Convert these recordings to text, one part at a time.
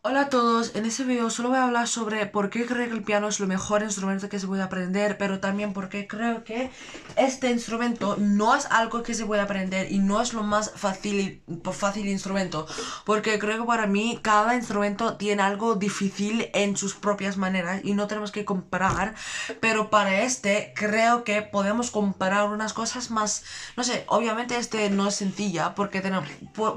Hola a todos, en este video solo voy a hablar sobre por qué creo que el piano es lo mejor instrumento que se puede aprender, pero también porque creo que este instrumento no es algo que se puede aprender y no es lo más fácil instrumento, porque creo que para mí cada instrumento tiene algo difícil en sus propias maneras y no tenemos que comparar, pero para este creo que podemos comparar unas cosas más, no sé, obviamente este no es sencilla porque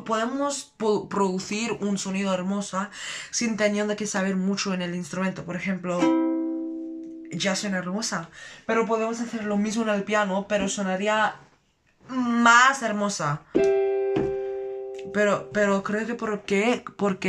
podemos producir un sonido hermoso sin teniendo que saber mucho en el instrumento. Por ejemplo, ya suena hermosa, pero podemos hacer lo mismo en el piano, pero sonaría más hermosa. Pero creo que ¿por qué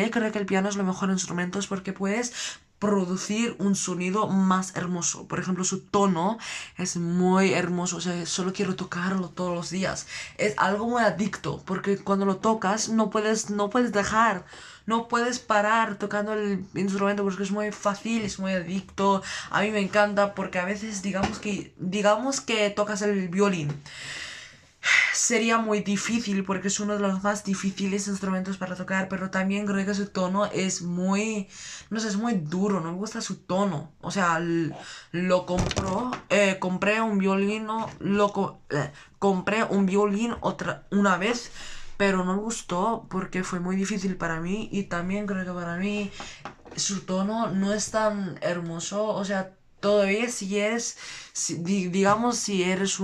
creo que el piano es lo mejor instrumento? Es porque puedes producir un sonido más hermoso. Por ejemplo, su tono es muy hermoso. O sea, solo quiero tocarlo todos los días. Es algo muy adicto, porque cuando lo tocas no puedes dejar. No puedes parar tocando el instrumento porque es muy fácil, es muy adicto. A mí me encanta porque a veces digamos que tocas el violín. Sería muy difícil porque es uno de los más difíciles instrumentos para tocar, pero también creo que su tono es muy, no sé, es muy duro, no me gusta su tono. O sea, compré un violín, compré un violín una vez, pero no me gustó porque fue muy difícil para mí y también creo que para mí su tono no es tan hermoso. O sea, todavía digamos, si eres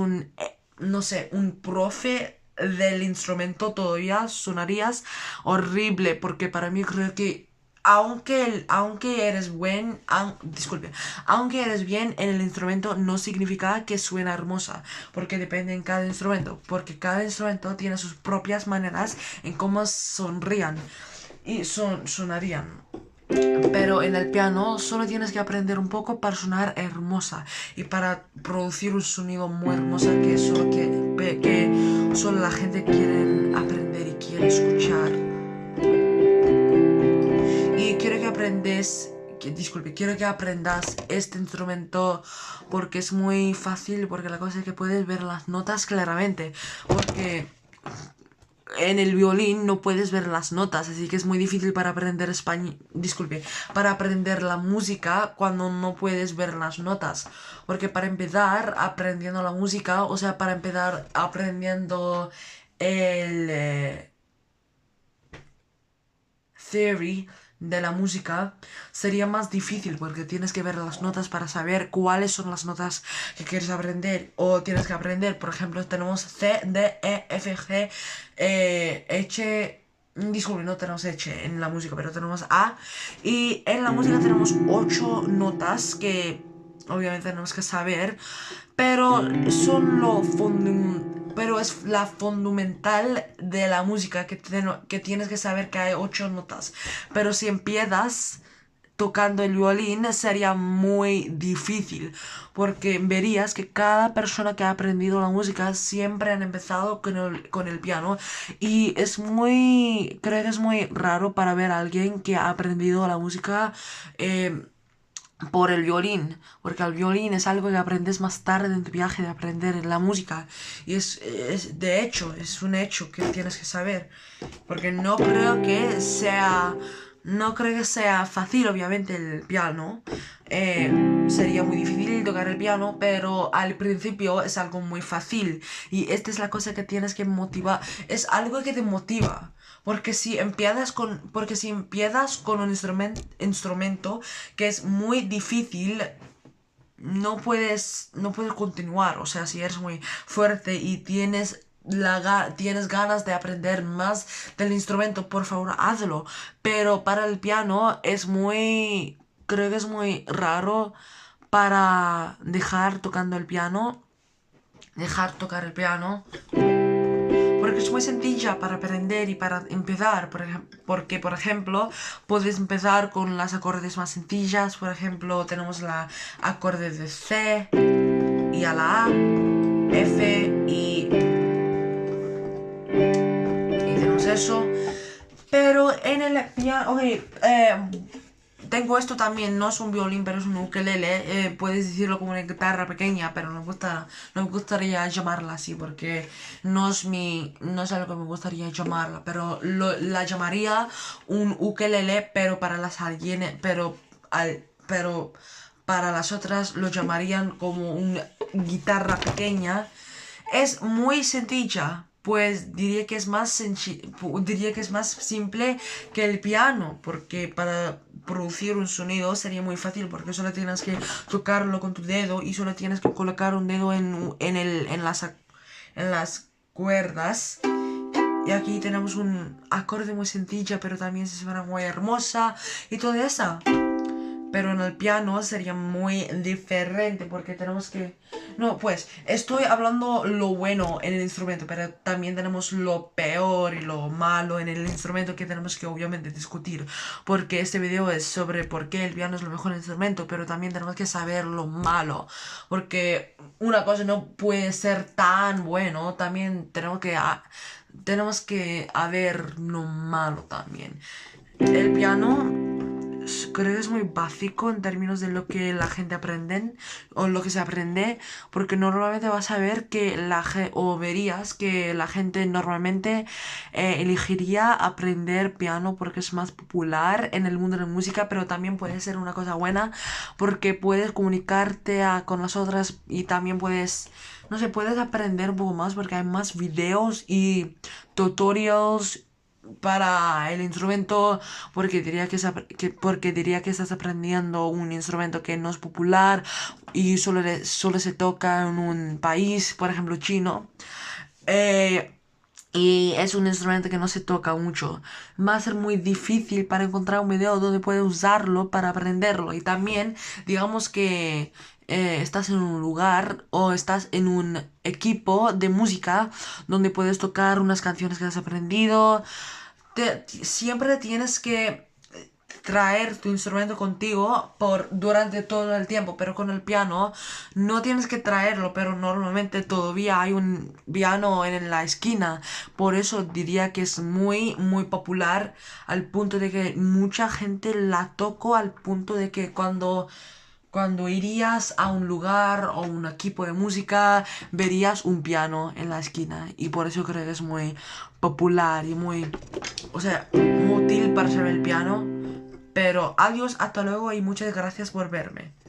no sé, un profe del instrumento, todavía sonarías horrible, porque para mí creo que aunque eres disculpe, aunque eres bien en el instrumento, no significa que suena hermosa, porque depende en cada instrumento, porque cada instrumento tiene sus propias maneras en cómo sonrían y sonarían. Pero en el piano solo tienes que aprender un poco para sonar hermosa y para producir un sonido muy hermoso que solo la gente quiere aprender y quiere escuchar. Y quiero que aprendas este instrumento porque es muy fácil, porque la cosa es que puedes ver las notas claramente, porque en el violín no puedes ver las notas, así que es muy difícil para aprender para aprender la música cuando no puedes ver las notas. Porque para empezar aprendiendo la música, o sea, para empezar aprendiendo el theory de la música, sería más difícil porque tienes que ver las notas para saber cuáles son las notas que quieres aprender. O tienes que aprender, por ejemplo, tenemos C, D, E, F, G, H. Disculpe, no tenemos H en la música, pero tenemos A. Y en la música tenemos 8 notas que obviamente tenemos que saber, pero pero es la fundamental de la música que tienes que saber que hay 8 notas. Pero si empiezas tocando el violín sería muy difícil, porque verías que cada persona que ha aprendido la música siempre han empezado con el piano, y creo que es muy raro para ver a alguien que ha aprendido la música por el violín, porque el violín es algo que aprendes más tarde en tu viaje de aprender la música, y de hecho, es un hecho que tienes que saber, porque no creo que sea fácil, obviamente, el piano. Sería muy difícil tocar el piano, pero al principio es algo muy fácil. Y esta es la cosa que tienes que motivar. Es algo que te motiva. Porque si empiezas con un instrumento que es muy difícil, no puedes continuar. O sea, si eres muy fuerte y tienes ganas de aprender más del instrumento, por favor, hazlo. Pero para el piano creo que es muy raro para dejar tocar el piano. Porque es muy sencilla para aprender y para empezar. Porque, por ejemplo, puedes empezar con las acordes más sencillas. Por ejemplo, tenemos la acorde de C y a la A, F y tenemos eso. Pero en el piano, ok, tengo esto también, no es un violín, pero es un ukelele. Puedes decirlo como una guitarra pequeña, pero no me gustaría llamarla así porque no es algo que me gustaría llamarla, pero la llamaría un ukelele, pero para las alguien, pero para las otras lo llamarían como una guitarra pequeña. Es muy sencilla, pues diría que es más simple que el piano, porque para producir un sonido sería muy fácil, porque solo tienes que tocarlo con tu dedo y solo tienes que colocar un dedo en las cuerdas. Y aquí tenemos un acorde muy sencilla, pero también se suena muy hermosa y todo eso. Pero en el piano sería muy diferente porque tenemos que... No, pues estoy hablando lo bueno en el instrumento, pero también tenemos lo peor y lo malo en el instrumento que tenemos que obviamente discutir. Porque este video es sobre por qué el piano es lo mejor instrumento, pero también tenemos que saber lo malo. Porque una cosa no puede ser tan bueno, también tenemos que ver lo malo también. El piano creo que es muy básico en términos de lo que la gente aprende o lo que se aprende, porque normalmente vas a ver que o verías que la gente normalmente elegiría aprender piano porque es más popular en el mundo de la música, pero también puede ser una cosa buena porque puedes comunicarte con las otras y también puedes, no sé, puedes aprender un poco más porque hay más videos y tutorials para el instrumento porque diría que estás aprendiendo un instrumento que no es popular y solo se toca en un país, por ejemplo chino. Eh, y es un instrumento que no se toca mucho. Va a ser muy difícil para encontrar un video donde puedes usarlo para aprenderlo. Y también, digamos que estás en un lugar o estás en un equipo de música donde puedes tocar unas canciones que has aprendido. Siempre tienes que traer tu instrumento contigo durante todo el tiempo, pero con el piano no tienes que traerlo, pero normalmente todavía hay un piano en la esquina, por eso diría que es muy muy popular al punto de que mucha gente la tocó, al punto de que cuando irías a un lugar o un equipo de música, verías un piano en la esquina. Y por eso creo que es muy popular y muy, o sea, muy útil para saber el piano. Pero adiós, hasta luego y muchas gracias por verme.